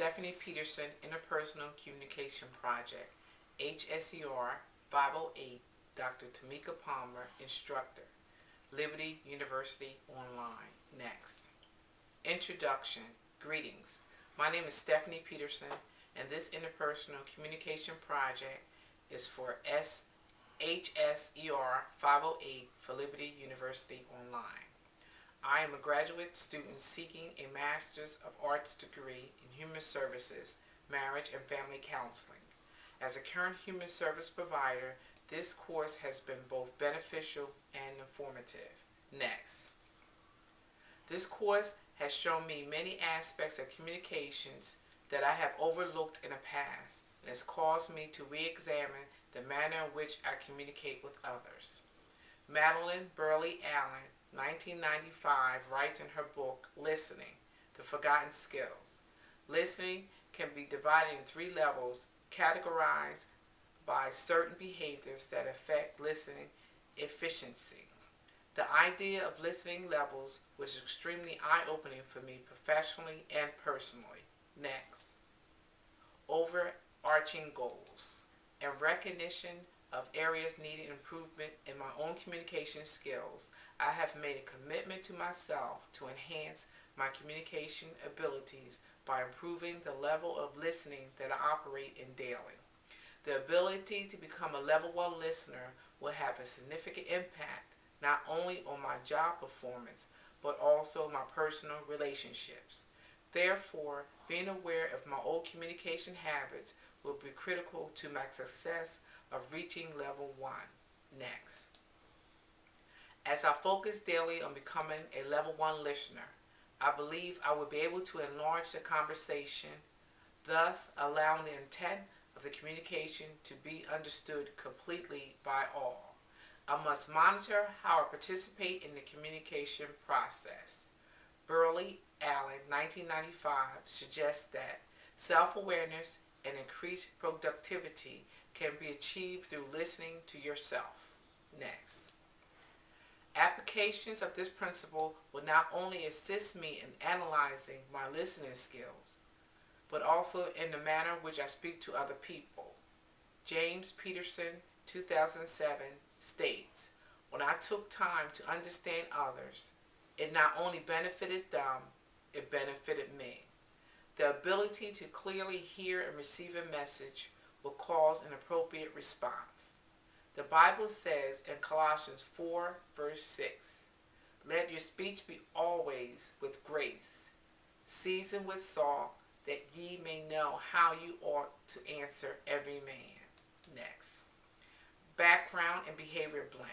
Stephanie Peterson Interpersonal Communication Project, HSER 508, Dr. Tamika Palmer, Instructor, Liberty University Online. Next. Introduction. Greetings. My name is Stephanie Peterson, and this interpersonal communication project is for HSER 508 for Liberty University Online. I am a graduate student seeking a Master's of Arts degree in Human Services, Marriage and Family Counseling. As a current human service provider, this course has been both beneficial and informative. Next. This course has shown me many aspects of communications that I have overlooked in the past and has caused me to re-examine the manner in which I communicate with others. Madeline Burley Allen, 1995, writes in her book, Listening, The Forgotten Skills. Listening can be divided in three levels, categorized by certain behaviors that affect listening efficiency. The idea of listening levels was extremely eye-opening for me professionally and personally. Next. Overarching goals and recognition of areas needing improvement in my own communication skills. I have made a commitment to myself to enhance my communication abilities by improving the level of listening that I operate in daily. The ability to become a level 1 listener will have a significant impact not only on my job performance but also my personal relationships. Therefore, being aware of my old communication habits will be critical to my success of reaching level 1. Next. As I focus daily on becoming a level 1 listener, I believe I will be able to enlarge the conversation, thus allowing the intent of the communication to be understood completely by all. I must monitor how I participate in the communication process. Burley Allen, 1995, suggests that self-awareness and increased productivity can be achieved through listening to yourself. Next. Applications of this principle will not only assist me in analyzing my listening skills, but also in the manner in which I speak to other people. James Peterson, 2007, states, "When I took time to understand others, it not only benefited them, it benefited me." The ability to clearly hear and receive a message will cause an appropriate response. The Bible says in Colossians 4, verse 6, "Let your speech be always with grace, seasoned with salt, that ye may know how you ought to answer every man." Next. Background and behavior blend.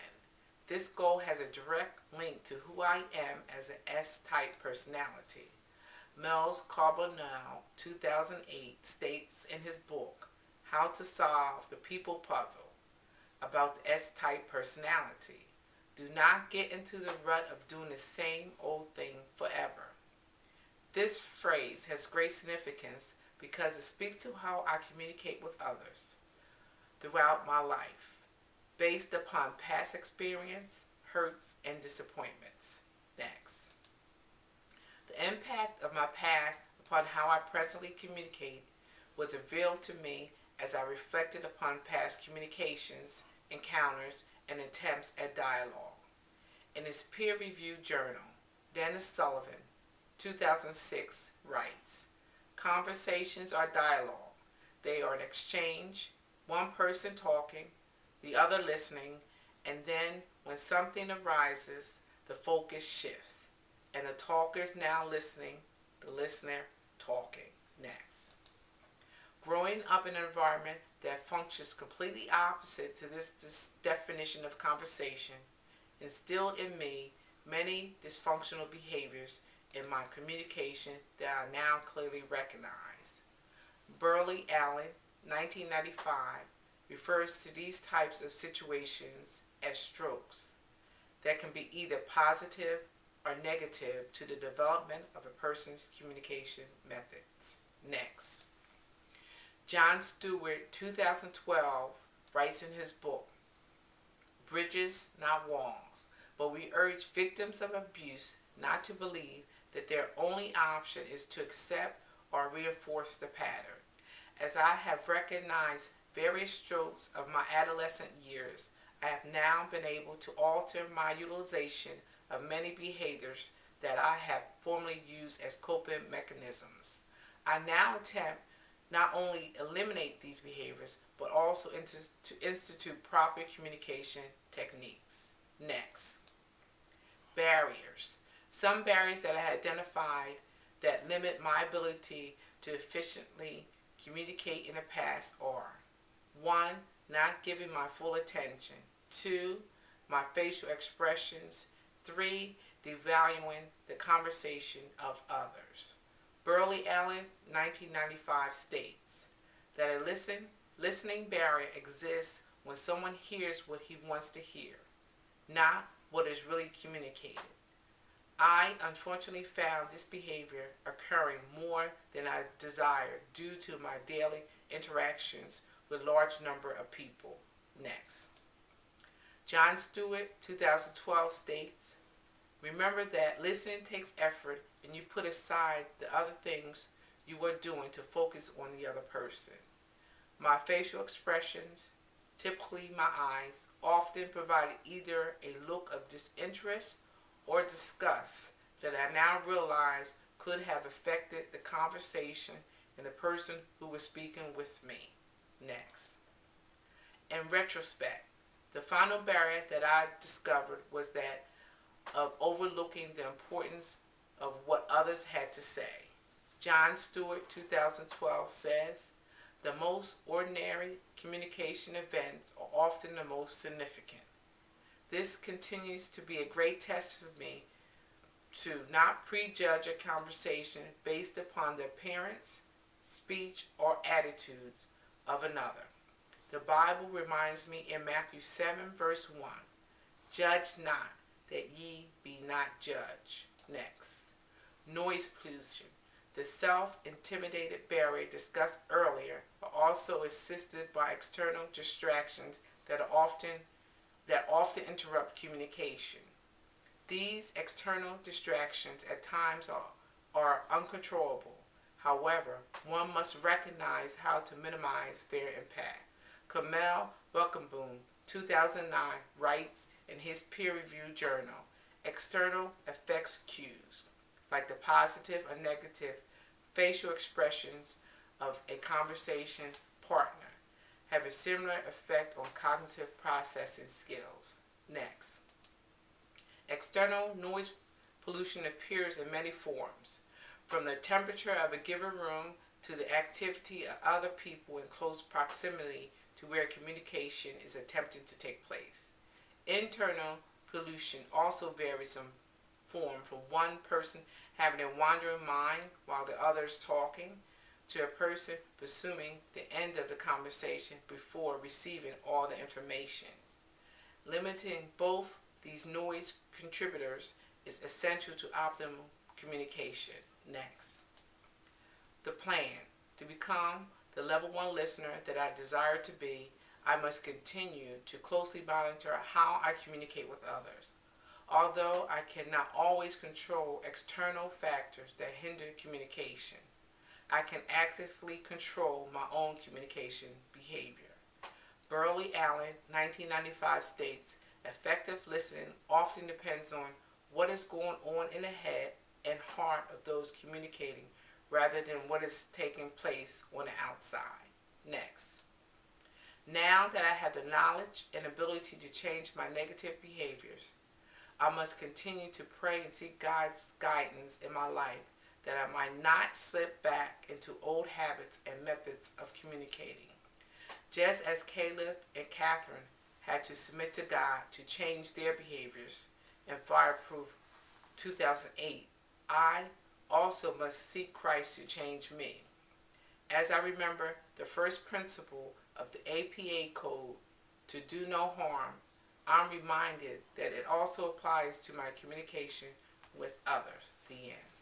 This goal has a direct link to who I am as an S-type personality. Mel's Carbonell, 2008, states in his book, How to Solve the People Puzzle, about the S-type personality. Do not get into the rut of doing the same old thing forever. This phrase has great significance because it speaks to how I communicate with others throughout my life, based upon past experience, hurts, and disappointments. Next. The impact of my past upon how I presently communicate was revealed to me as I reflected upon past communications, encounters, and attempts at dialogue. In his peer-reviewed journal, Dennis Sullivan, 2006, writes, "Conversations are dialogue. They are an exchange, one person talking, the other listening, and then when something arises, the focus shifts, and the talker is now listening, the listener talking." Next. Growing up in an environment that functions completely opposite to this definition of conversation instilled in me many dysfunctional behaviors in my communication that I now clearly recognize. Burley Allen, 1995, refers to these types of situations as strokes that can be either positive or negative to the development of a person's communication methods. Next. John Stewart, 2012, writes in his book, Bridges, Not Walls, but we urge victims of abuse not to believe that their only option is to accept or reinforce the pattern. As I have recognized various strokes of my adolescent years, I have now been able to alter my utilization of many behaviors that I have formerly used as coping mechanisms. I now attempt not only eliminate these behaviors, but also to institute proper communication techniques. Next, barriers. Some barriers that I identified that limit my ability to efficiently communicate in the past are: 1. Not giving my full attention. 2. My facial expressions. 3. Devaluing the conversation of others. Burley Allen, 1995, states that a listening barrier exists when someone hears what he wants to hear, not what is really communicated. I unfortunately found this behavior occurring more than I desired due to my daily interactions with a large number of people. Next. John Stewart, 2012, states, remember that listening takes effort and you put aside the other things you are doing to focus on the other person. My facial expressions, typically my eyes, often provided either a look of disinterest or disgust that I now realize could have affected the conversation and the person who was speaking with me. Next. In retrospect, the final barrier that I discovered was that of overlooking the importance of what others had to say. John Stewart, 2012, says, the most ordinary communication events are often the most significant. This continues to be a great test for me to not prejudge a conversation based upon the appearance, speech, or attitudes of another. The Bible reminds me in Matthew 7, verse 1, judge not, that ye be not judged. Next. Noise pollution. The self-intimidated barrier discussed earlier are also assisted by external distractions that often interrupt communication. These external distractions at times are uncontrollable. However, one must recognize how to minimize their impact. Kamel Buckenboom, 2009, writes in his peer-reviewed journal, external effects cues, like the positive or negative facial expressions of a conversation partner, have a similar effect on cognitive processing skills. Next. External noise pollution appears in many forms, from the temperature of a given room to the activity of other people in close proximity to where communication is attempted to take place. Internal pollution also varies in form, from one person having a wandering mind while the other is talking, to a person presuming the end of the conversation before receiving all the information. Limiting both these noise contributors is essential to optimal communication. Next. The plan. To become the level 1 listener that I desire to be, I must continue to closely monitor how I communicate with others. Although I cannot always control external factors that hinder communication, I can actively control my own communication behavior. Burley Allen, 1995, states, effective listening often depends on what is going on in the head and heart of those communicating rather than what is taking place on the outside. Next. Now that I have the knowledge and ability to change my negative behaviors, I must continue to pray and seek God's guidance in my life that I might not slip back into old habits and methods of communicating. Just as Caleb and Catherine had to submit to God to change their behaviors in Fireproof 2008, I also must seek Christ to change me. As I remember the first principle of the APA code, to do no harm, I'm reminded that it also applies to my communication with others. The end.